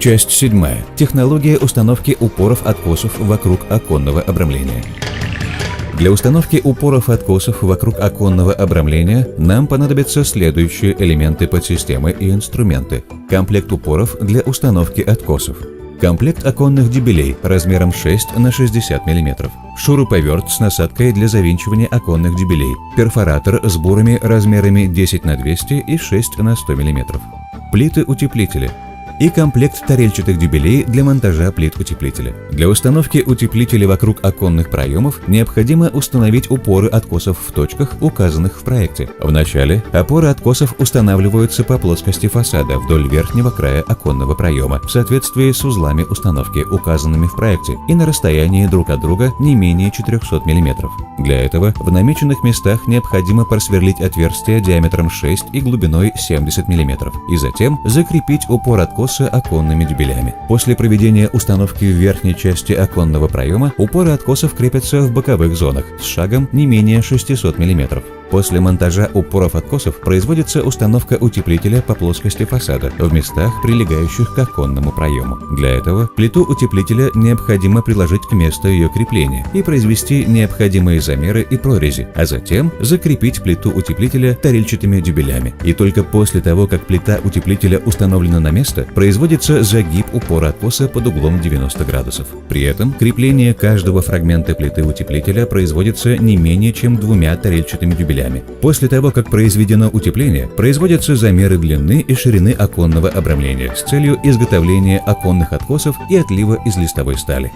Часть 7. Технология установки упоров-откосов вокруг оконного обрамления. Для установки упоров-откосов вокруг оконного обрамления нам понадобятся следующие элементы подсистемы и инструменты. Комплект упоров для установки откосов. Комплект оконных дебелей размером 6 на 60 мм. Шуруповерт с насадкой для завинчивания оконных дебелей. Перфоратор с бурами размерами 10 на 200 и 6 на 100 мм. Плиты-утеплители. И комплект тарельчатых дебелей для монтажа плит утеплителя. Для установки утеплителя вокруг оконных проемов необходимо установить упоры откосов в точках, указанных в проекте. Вначале опоры откосов устанавливаются по плоскости фасада вдоль верхнего края оконного проема в соответствии с узлами установки, указанными в проекте, и на расстоянии друг от друга не менее 400 мм. Для этого в намеченных местах необходимо просверлить отверстия диаметром 6 и глубиной 70 мм, и затем закрепить упор откоса оконными дебелями. После проведения установки в верхней части оконного проема упоры откосов крепятся в боковых зонах с шагом не менее 600 мм. После монтажа упоров откосов производится установка утеплителя по плоскости фасада в местах, прилегающих к оконному проему. Для этого плиту утеплителя необходимо приложить к месту ее крепления и произвести необходимые замеры и прорези, а затем закрепить плиту утеплителя тарельчатыми дебелями. И только после того, как плита утеплителя установлена на место, производится загиб упора откоса под углом 90 градусов. При этом крепление каждого фрагмента плиты утеплителя производится не менее чем 2 тарельчатыми дебелями. После того, как произведено утепление, производятся замеры длины и ширины оконного обрамления с целью изготовления оконных откосов и отлива из листовой стали.